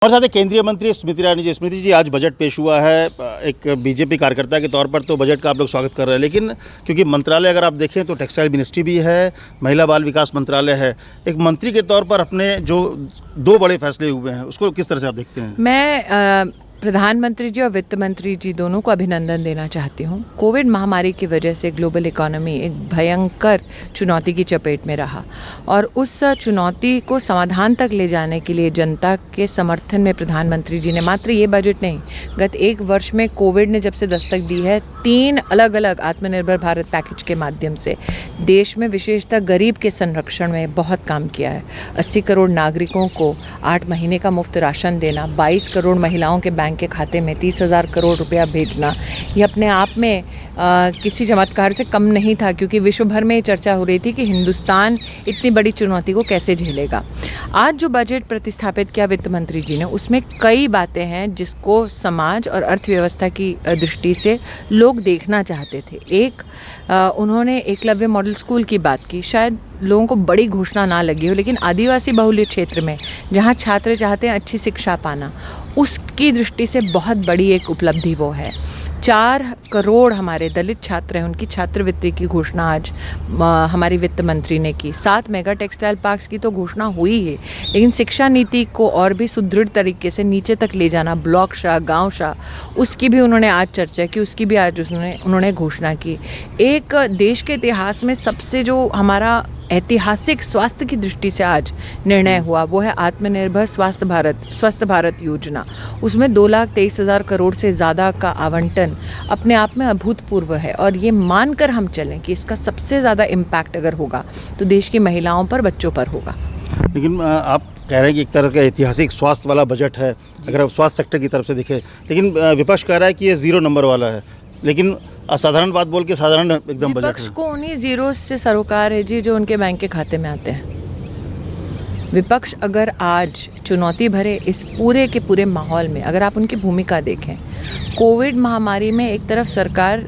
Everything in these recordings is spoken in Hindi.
और साथ ही केंद्रीय मंत्री स्मृति ईरानी जी। स्मृति जी, आज बजट पेश हुआ है। एक बीजेपी कार्यकर्ता के तौर पर तो बजट का आप लोग स्वागत कर रहे हैं, लेकिन क्योंकि मंत्रालय अगर आप देखें तो टेक्सटाइल मिनिस्ट्री भी है, महिला बाल विकास मंत्रालय है, एक मंत्री के तौर पर अपने जो दो बड़े फैसले हुए हैं उसको किस तरह से आप देखते हैं? मैं प्रधानमंत्री जी और वित्त मंत्री जी दोनों को अभिनंदन देना चाहती हूँ। कोविड महामारी की वजह से ग्लोबल इकोनॉमी एक भयंकर चुनौती की चपेट में रहा और उस चुनौती को समाधान तक ले जाने के लिए जनता के समर्थन में प्रधानमंत्री जी ने मात्र ये बजट नहीं, गत एक वर्ष में कोविड ने जब से दस्तक दी है 3 अलग अलग आत्मनिर्भर भारत पैकेज के माध्यम से देश में विशेषतः गरीब के संरक्षण में बहुत काम किया है। 80 करोड़ नागरिकों को 8 महीने का मुफ्त राशन देना, 22 करोड़ महिलाओं के बैंक के खाते में 30,000 करोड़ रुपया भेजना, ये अपने आप में किसी चमत्कार से कम नहीं था, क्योंकि विश्व भर में ये चर्चा हो रही थी कि हिंदुस्तान इतनी बड़ी चुनौती को कैसे झेलेगा। आज जो बजट प्रतिस्थापित किया वित्त मंत्री जी ने, उसमें कई बातें हैं जिसको समाज और अर्थव्यवस्था की दृष्टि से लोग देखना चाहते थे। एक, उन्होंने एकलव्य मॉडल स्कूल की बात की। शायद लोगों को बड़ी घोषणा ना लगी हो, लेकिन आदिवासी बहुल्य क्षेत्र में जहाँ छात्र चाहते हैं अच्छी शिक्षा पाना, उसकी दृष्टि से बहुत बड़ी एक उपलब्धि वो है। 4 करोड़ हमारे दलित छात्र हैं, उनकी छात्रवृत्ति की घोषणा आज हमारी वित्त मंत्री ने की। 7 मेगा टेक्सटाइल पार्क्स की तो घोषणा हुई है, लेकिन शिक्षा नीति को और भी सुदृढ़ तरीके से नीचे तक ले जाना, ब्लॉक शाह, गांव शाह, उसकी भी उन्होंने आज चर्चा की, उसकी भी आज उन्होंने घोषणा की। एक देश के इतिहास में सबसे जो हमारा ऐतिहासिक स्वास्थ्य की दृष्टि से आज निर्णय हुआ, वो है आत्मनिर्भर स्वस्थ भारत योजना। उसमें 2,23,000 करोड़ से ज़्यादा का आवंटन अपने आप में अभूतपूर्व है और ये मानकर हम चलें कि इसका सबसे ज़्यादा इम्पैक्ट अगर होगा तो देश की महिलाओं पर, बच्चों पर होगा। लेकिन आप कह रहे हैं कि एक तरह का ऐतिहासिक स्वास्थ्य वाला बजट है अगर आप स्वास्थ्य सेक्टर की तरफ से देखें, लेकिन विपक्ष कह रहा है कि ये 0 नंबर वाला है, लेकिन असाधारण बात बोल के साधारण एकदम बजट है। विपक्ष को उन्हीं जीरो से सरोकार है जी जो उनके बैंक के खाते में आते हैं। विपक्ष अगर आज चुनौती भरे इस पूरे के पूरे माहौल में अगर आप उनकी भूमिका देखें, कोविड महामारी में एक तरफ सरकार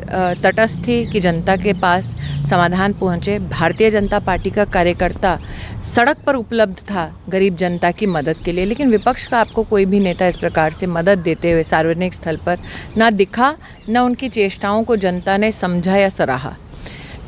तटस्थ थी कि जनता के पास समाधान पहुंचे, भारतीय जनता पार्टी का कार्यकर्ता सड़क पर उपलब्ध था गरीब जनता की मदद के लिए, लेकिन विपक्ष का आपको कोई भी नेता इस प्रकार से मदद देते हुए सार्वजनिक स्थल पर ना दिखा, ना उनकी चेष्टाओं को जनता ने समझा या सराहा।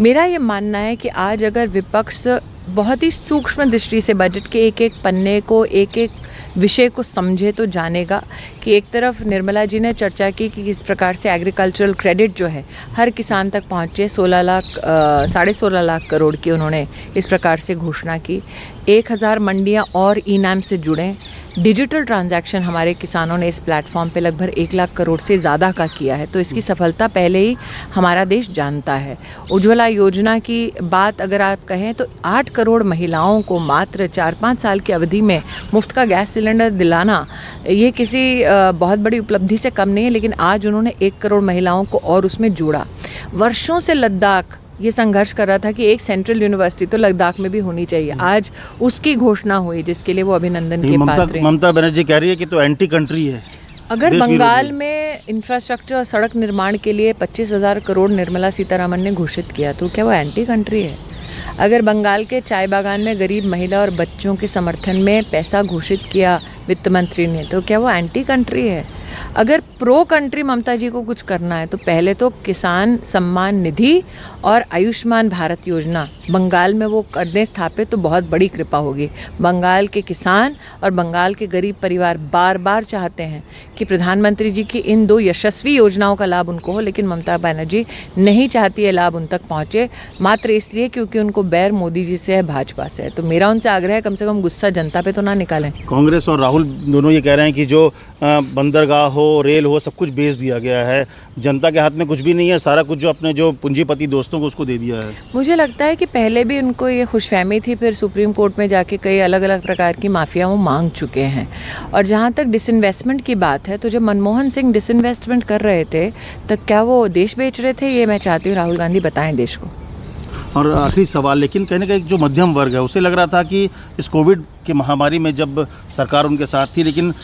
मेरा ये मानना है कि आज अगर विपक्ष बहुत ही सूक्ष्म दृष्टि से बजट के एक एक पन्ने को, एक एक विषय को समझे तो जानेगा कि एक तरफ निर्मला जी ने चर्चा की कि किस प्रकार से एग्रीकल्चरल क्रेडिट जो है हर किसान तक पहुँचे, 16 लाख करोड़ की उन्होंने इस प्रकार से घोषणा की। 1000 मंडियाँ और ई-नाम से जुड़ें। डिजिटल ट्रांजैक्शन हमारे किसानों ने इस प्लेटफॉर्म पे लगभग 1 लाख करोड़ से ज़्यादा का किया है, तो इसकी सफलता पहले ही हमारा देश जानता है। उज्ज्वला योजना की बात अगर आप कहें तो 8 करोड़ महिलाओं को मात्र 4-5 साल की अवधि में मुफ्त का गैस सिलेंडर दिलाना, ये किसी बहुत बड़ी उपलब्धि से कम नहीं है, लेकिन आज उन्होंने 1 करोड़ महिलाओं को और उसमें जोड़ा। वर्षों से लद्दाख ये संघर्ष कर रहा था कि एक सेंट्रल यूनिवर्सिटी तो लद्दाख में भी होनी चाहिए, आज उसकी घोषणा हुई जिसके लिए वो अभिनंदन के पात्र हैं। ममता बनर्जी कह रही है कि तो एंटी कंट्री है। अगर बंगाल में इंफ्रास्ट्रक्चर और सड़क निर्माण के लिए 25,000 करोड़ निर्मला सीतारमण ने घोषित किया, तो क्या वो एंटी कंट्री है? अगर बंगाल के चाय बागान में गरीब महिला और बच्चों के समर्थन में पैसा घोषित किया वित्त मंत्री ने, तो क्या वो एंटी कंट्री है? अगर प्रो कंट्री ममता जी को कुछ करना है तो पहले तो किसान सम्मान निधि और आयुष्मान भारत योजना बंगाल में वो कर दें स्थापित, तो बहुत बड़ी कृपा होगी। बंगाल के किसान और बंगाल के गरीब परिवार बार बार चाहते हैं कि प्रधानमंत्री जी की इन 2 यशस्वी योजनाओं का लाभ उनको हो, लेकिन ममता बनर्जी नहीं चाहती है लाभ उन तक पहुँचे, मात्र इसलिए क्योंकि उनको बैर मोदी जी से है, भाजपा से है। तो मेरा उनसे आग्रह है कम से कम गुस्सा जनता पे तो ना निकालें। कांग्रेस और राहुल दोनों ये कह रहे हैं कि जो बंदरगाह हो, रेल हो, सब कुछ बेच दिया गया है, जनता के हाथ में कुछ भी नहीं है, सारा कुछ जो अपने जो पूंजीपति दोस्तों को उसको दे दिया है। मुझे लगता है कि पहले भी उनको ये खुशफहमी थी, फिर सुप्रीम कोर्ट में जाके कई अलग अलग प्रकार की माफिया वो मांग चुके हैं। और जहाँ तक डिसइन्वेस्टमेंट की बात है, तो जब मनमोहन सिंह डिसइन्वेस्टमेंट कर रहे थे तो क्या वो देश बेच रहे थे? ये मैं चाहती हूँ राहुल गांधी बताएं देश को। और आखिरी सवाल, लेकिन कहने का एक जो मध्यम वर्ग है उसे लग रहा था कि इस कोविड की महामारी में जब सरकार उनके साथ थी, लेकिन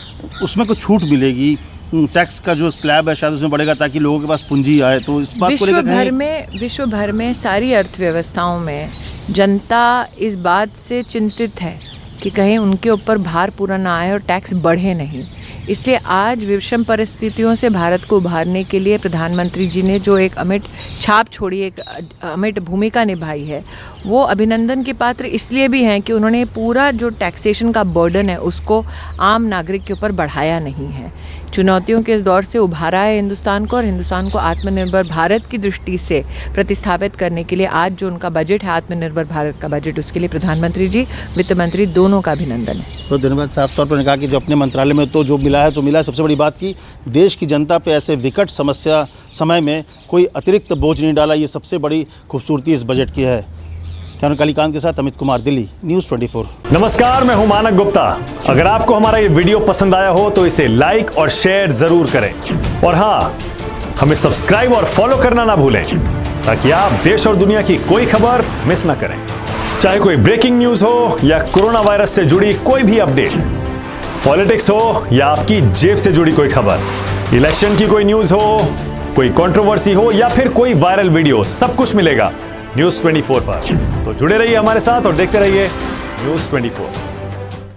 उसमें कुछ छूट मिलेगी, टैक्स का जो स्लैब है शायद उसमें बढ़ेगा ताकि लोगों के पास पूंजी आए, तो इस बात को लेकर विश्व भर में सारी अर्थव्यवस्थाओं में जनता इस बात से चिंतित है कि कहीं उनके ऊपर भार पूरा ना आए और टैक्स बढ़े नहीं। इसलिए आज विषम परिस्थितियों से भारत को उभारने के लिए प्रधानमंत्री जी ने जो एक अमिट छाप छोड़ी, एक अमिट भूमिका निभाई है, वो अभिनंदन के पात्र इसलिए भी हैं कि उन्होंने पूरा जो टैक्सेशन का बर्डन है उसको आम नागरिक के ऊपर बढ़ाया नहीं है। चुनौतियों के इस दौर से उभारा है हिंदुस्तान को, और हिंदुस्तान को आत्मनिर्भर भारत की दृष्टि से प्रतिस्थापित करने के लिए आज जो उनका बजट है, आत्मनिर्भर भारत का बजट, उसके लिए प्रधानमंत्री जी, वित्त मंत्री दोनों का अभिनंदन है। तो धन्यवाद। साफ तौर पर कहा कि जो अपने मंत्रालय में तो जो मिला है तो मिला है। सबसे बड़ी बात की देश की जनता पे ऐसे विकट समस्या समय में कोई अतिरिक्त बोझ नहीं डाला, ये सबसे बड़ी खूबसूरती इस बजट की है। कैमरा कालीकांत के साथ अमित कुमार, दिल्ली, न्यूज़ 24। नमस्कार, मैं हूं मानक गुप्ता। अगर आपको हमारा ये वीडियो पसंद आया हो तो इसे लाइक और शेयर जरूर करें, और हाँ, हमें सब्सक्राइब और फॉलो करना ना भूलें ताकि आप देश और दुनिया की कोई खबर मिस ना करें। चाहे कोई ब्रेकिंग न्यूज हो या कोरोना वायरस से जुड़ी कोई भी अपडेट, पॉलिटिक्स हो या आपकी जेब से जुड़ी कोई खबर, इलेक्शन की कोई न्यूज हो, कोई कंट्रोवर्सी हो या फिर कोई वायरल वीडियो, सब कुछ मिलेगा न्यूज़ 24 पर। तो जुड़े रहिए हमारे साथ और देखते रहिए न्यूज़ 24।